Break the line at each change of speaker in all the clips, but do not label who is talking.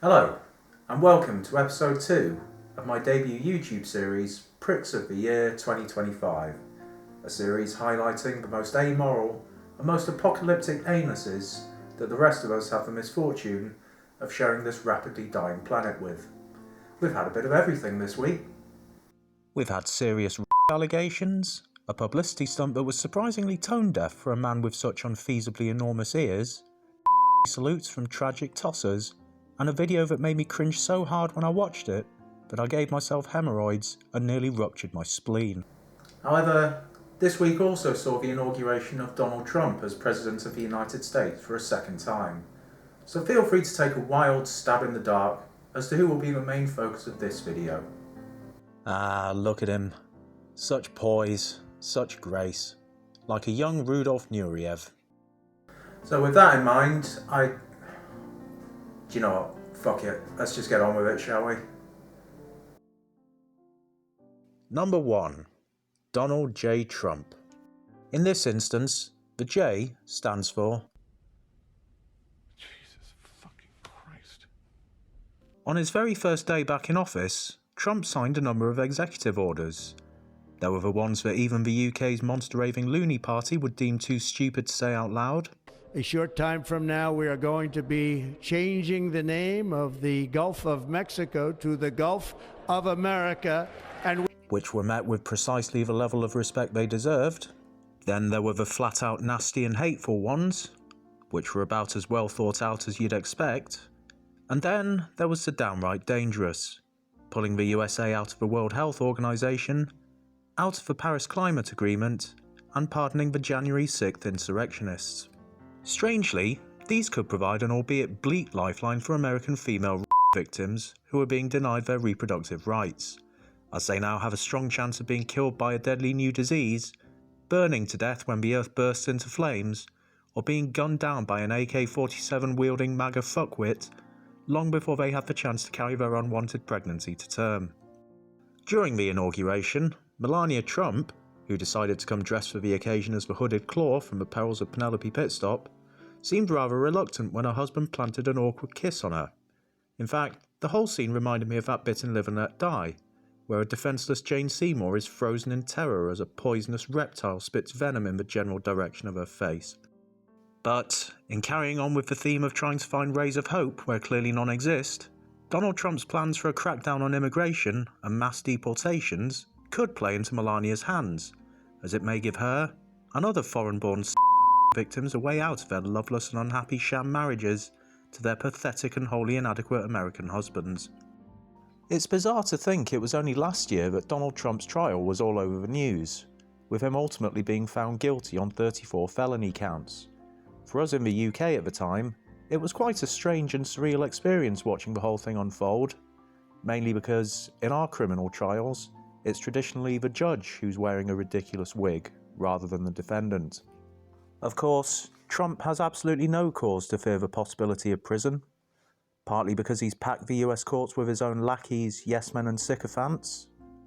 Hello, and welcome to episode 2 of my debut YouTube series, Pricks of the Year 2025, a series highlighting the most amoral and most apocalyptic anuses that the rest of us have the misfortune of sharing this rapidly dying planet with. We've had a bit of everything this week. We've had serious allegations, a publicity stunt that was surprisingly tone-deaf for a man with such unfeasibly enormous ears, salutes from tragic tossers, and a video that made me cringe so hard when I watched it that I gave myself hemorrhoids and nearly ruptured my spleen. However, this week also saw the inauguration of Donald Trump as President of the United States for a second time, so feel free to take a wild stab in the dark as to who will be the main focus of this video. Look at him. Such poise, such grace, like a young Rudolph Nureyev. So with that in mind, do you know what? Fuck it. Let's just get on with it, shall we? Number 1. Donald J. Trump. In this instance, the J stands for...
Jesus fucking Christ.
On his very first day back in office, Trump signed a number of executive orders. There were the ones that even the UK's monster-raving loony party would deem too stupid to say out loud.
A short time from now, we are going to be changing the name of the Gulf of Mexico to the Gulf of America, and
which were met with precisely the level of respect they deserved. Then there were the flat-out nasty and hateful ones, which were about as well thought out as you'd expect. And then there was the downright dangerous, pulling the USA out of the World Health Organization, out of the Paris Climate Agreement, and pardoning the January 6th insurrectionists. Strangely, these could provide an albeit bleak lifeline for American female victims who are being denied their reproductive rights, as they now have a strong chance of being killed by a deadly new disease, burning to death when the earth bursts into flames, or being gunned down by an AK-47 wielding MAGA fuckwit long before they have the chance to carry their unwanted pregnancy to term. During the inauguration, Melania Trump, who decided to come dressed for the occasion as the hooded claw from the Perils of Penelope Pitstop, seemed rather reluctant when her husband planted an awkward kiss on her. In fact, the whole scene reminded me of that bit in Live and Let Die, where a defenceless Jane Seymour is frozen in terror as a poisonous reptile spits venom in the general direction of her face. But, in carrying on with the theme of trying to find rays of hope where clearly none exist, Donald Trump's plans for a crackdown on immigration and mass deportations could play into Melania's hands, as it may give her and other foreign-born victims a way out of their loveless and unhappy sham marriages to their pathetic and wholly inadequate American husbands. It's bizarre to think it was only last year that Donald Trump's trial was all over the news, with him ultimately being found guilty on 34 felony counts. For us in the UK at the time, it was quite a strange and surreal experience watching the whole thing unfold, mainly because, in our criminal trials, it's traditionally the judge who's wearing a ridiculous wig, rather than the defendant. Of course, Trump has absolutely no cause to fear the possibility of prison, partly because he's packed the US courts with his own lackeys, yes-men and sycophants,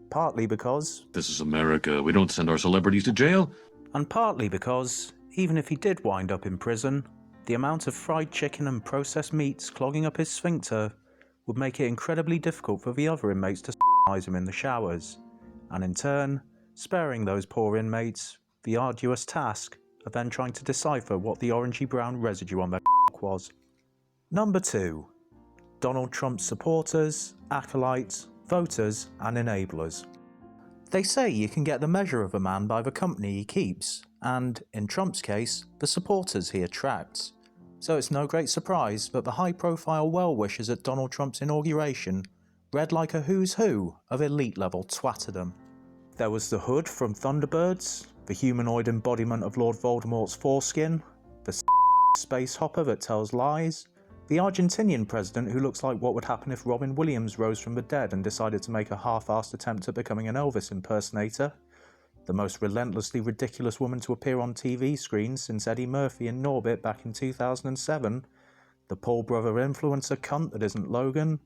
partly because...
This is America. We don't send our celebrities to jail.
And partly because, even if he did wind up in prison, the amount of fried chicken and processed meats clogging up his sphincter would make it incredibly difficult for the other inmates to s***ize him in the showers, and in turn, sparing those poor inmates the arduous task of then trying to decipher what the orangey-brown residue on their was. Number 2. Donald Trump's supporters, acolytes, voters and enablers. They say you can get the measure of a man by the company he keeps, and, in Trump's case, the supporters he attracts. So it's no great surprise that the high-profile well-wishers at Donald Trump's inauguration read like a who's who of elite-level twatterdom. There was the Hood from Thunderbirds, the humanoid embodiment of Lord Voldemort's foreskin, the space hopper that tells lies, the Argentinian president who looks like what would happen if Robin Williams rose from the dead and decided to make a half-assed attempt at becoming an Elvis impersonator, the most relentlessly ridiculous woman to appear on TV screens since Eddie Murphy in Norbit back in 2007, the Paul Brother influencer cunt that isn't Logan,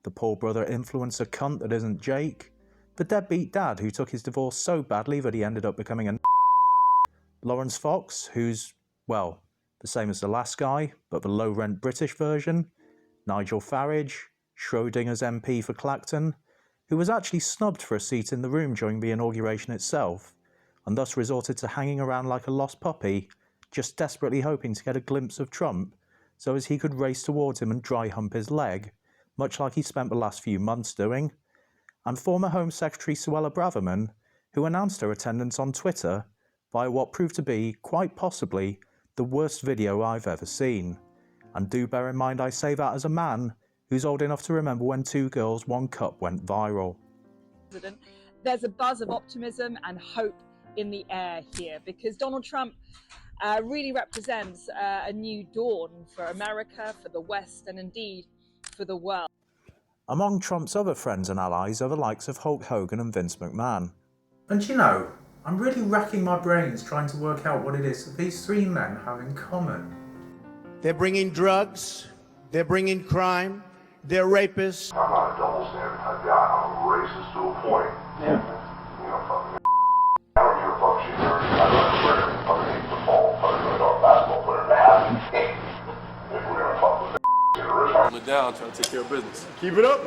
the Paul Brother influencer cunt that isn't Jake, the deadbeat dad who took his divorce so badly that he ended up becoming a Laurence Fox, who's, well, the same as the last guy, but the low-rent British version, Nigel Farage, Schrodinger's MP for Clacton, who was actually snubbed for a seat in the room during the inauguration itself, and thus resorted to hanging around like a lost puppy, just desperately hoping to get a glimpse of Trump so as he could race towards him and dry hump his leg, much like he spent the last few months doing, and former Home Secretary Suella Braverman, who announced her attendance on Twitter via what proved to be, quite possibly, the worst video I've ever seen. And do bear in mind I say that as a man who's old enough to remember when 2 Girls, 1 Cup went viral.
There's a buzz of optimism and hope in the air here because Donald Trump really represents a new dawn for America, for the West, and indeed for the world.
Among Trump's other friends and allies are the likes of Hulk Hogan and Vince McMahon. And you know, I'm really racking my brains trying to work out what it is that these 3 men have in common.
They're bringing drugs, they're bringing crime, they're rapists.
I'm not a double standard type guy. I'm a racist to a point. Yeah. You know, fucking I don't give a fuck she's dirty. I'd rather underneath the ball, $100 basketball player to have it. If we're gonna fuck with the
Hold it down, trying to take care of business.
Keep it up.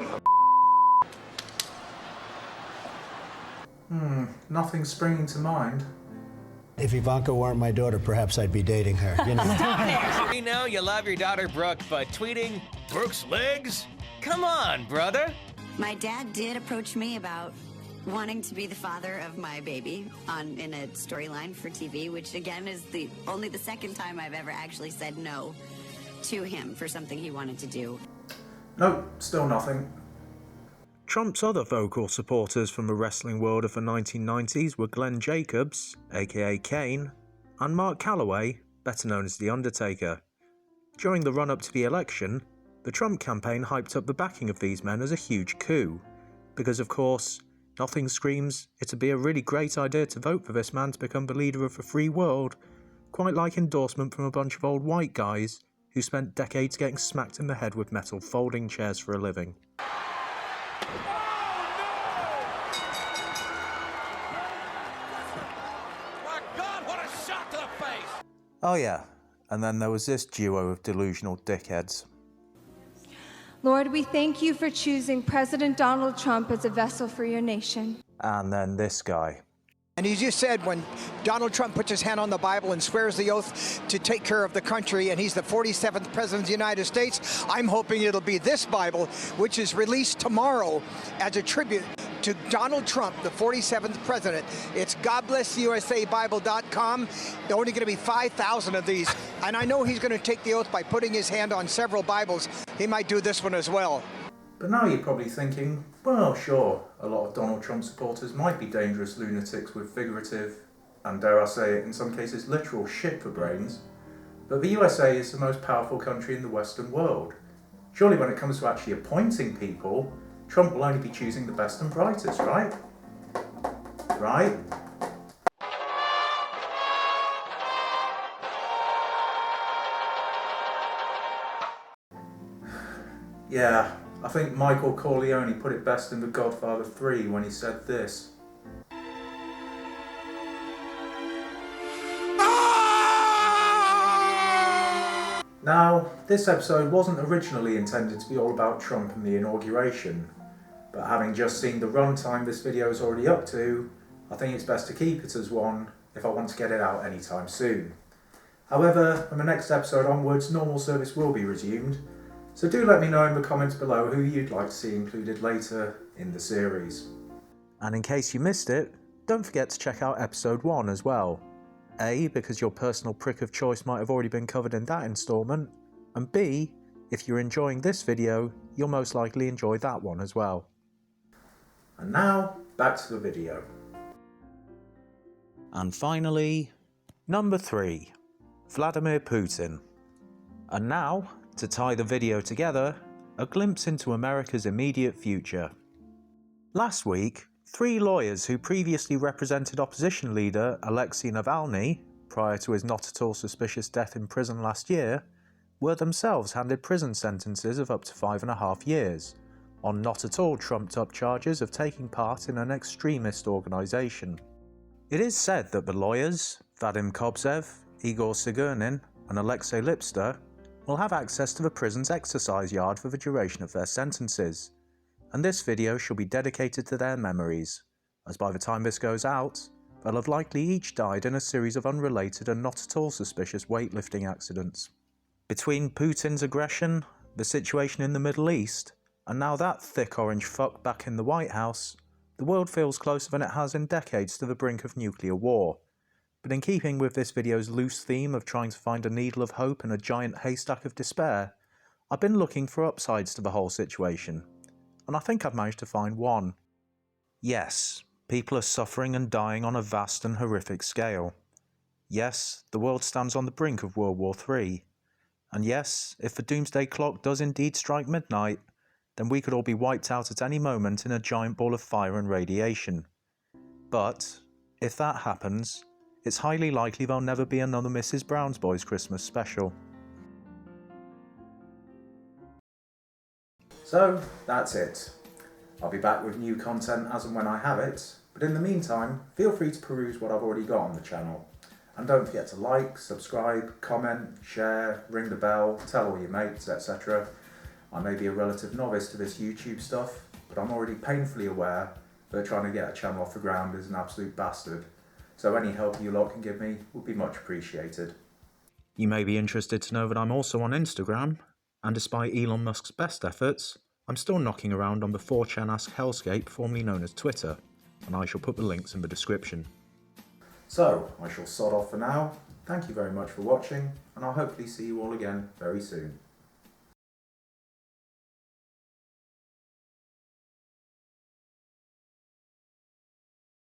Nothing springing to mind.
If Ivanka weren't my daughter, perhaps I'd be dating her, you know.
We know you love your daughter Brooke, but tweeting Brooke's legs? Come on, brother.
My dad did approach me about wanting to be the father of my baby in a storyline for TV, which again is only the second time I've ever actually said no to him for something he wanted to do.
Nope, still nothing. Trump's other vocal supporters from the wrestling world of the 1990s were Glenn Jacobs, aka Kane, and Mark Calloway, better known as The Undertaker. During the run-up to the election, the Trump campaign hyped up the backing of these men as a huge coup, because of course, nothing screams it'd be a really great idea to vote for this man to become the leader of the free world, quite like endorsement from a bunch of old white guys who spent decades getting smacked in the head with metal folding chairs for a living. Oh yeah, and then there was this duo of delusional dickheads.
Lord, we thank you for choosing President Donald Trump as a vessel for your nation.
And then this guy.
And he just said when Donald Trump puts his hand on the Bible and swears the oath to take care of the country, and he's the 47th president of the United States, I'm hoping it'll be this Bible, which is released tomorrow as a tribute to Donald Trump, the 47th president. It's GodBlessUSABible.com. There are only going to be 5,000 of these. And I know he's going to take the oath by putting his hand on several Bibles. He might do this one as well.
But now you're probably thinking, well, sure, a lot of Donald Trump supporters might be dangerous lunatics with figurative, and dare I say it, in some cases literal shit for brains. But the USA is the most powerful country in the Western world. Surely when it comes to actually appointing people, Trump will only be choosing the best and brightest, right? Right? Yeah, I think Michael Corleone put it best in The Godfather 3 when he said this. Now, this episode wasn't originally intended to be all about Trump and the inauguration, but having just seen the runtime this video is already up to, I think it's best to keep it as one if I want to get it out anytime soon. However, from the next episode onwards, normal service will be resumed, so do let me know in the comments below who you'd like to see included later in the series. And in case you missed it, don't forget to check out episode 1 as well. A, because your personal prick of choice might have already been covered in that instalment, and B, if you're enjoying this video, you'll most likely enjoy that one as well. And now, back to the video. And finally, number 3, Vladimir Putin. And now, to tie the video together, a glimpse into America's immediate future. Last week, 3 lawyers who previously represented opposition leader Alexei Navalny, prior to his not at all suspicious death in prison last year, were themselves handed prison sentences of up to 5.5 years, on not at all trumped-up charges of taking part in an extremist organisation. It is said that the lawyers, Vadim Kobzev, Igor Sigurnin and Alexei Lipster, will have access to the prison's exercise yard for the duration of their sentences, and this video shall be dedicated to their memories, as by the time this goes out, they'll have likely each died in a series of unrelated and not at all suspicious weightlifting accidents. Between Putin's aggression, the situation in the Middle East, and now that thick orange fuck back in the White House, the world feels closer than it has in decades to the brink of nuclear war. But in keeping with this video's loose theme of trying to find a needle of hope in a giant haystack of despair, I've been looking for upsides to the whole situation, and I think I've managed to find one. Yes, people are suffering and dying on a vast and horrific scale. Yes, the world stands on the brink of World War III. And yes, if the doomsday clock does indeed strike midnight, then we could all be wiped out at any moment in a giant ball of fire and radiation. But, if that happens, it's highly likely there'll never be another Mrs. Brown's Boys Christmas special. So, that's it. I'll be back with new content as and when I have it, but in the meantime, feel free to peruse what I've already got on the channel. And don't forget to like, subscribe, comment, share, ring the bell, tell all your mates, etc. I may be a relative novice to this YouTube stuff, but I'm already painfully aware that trying to get a channel off the ground is an absolute bastard. So any help you lot can give me would be much appreciated. You may be interested to know that I'm also on Instagram, and despite Elon Musk's best efforts, I'm still knocking around on the 4chan-esque hellscape formerly known as Twitter, and I shall put the links in the description. So, I shall sod off for now. Thank you very much for watching, and I'll hopefully see you all again very soon.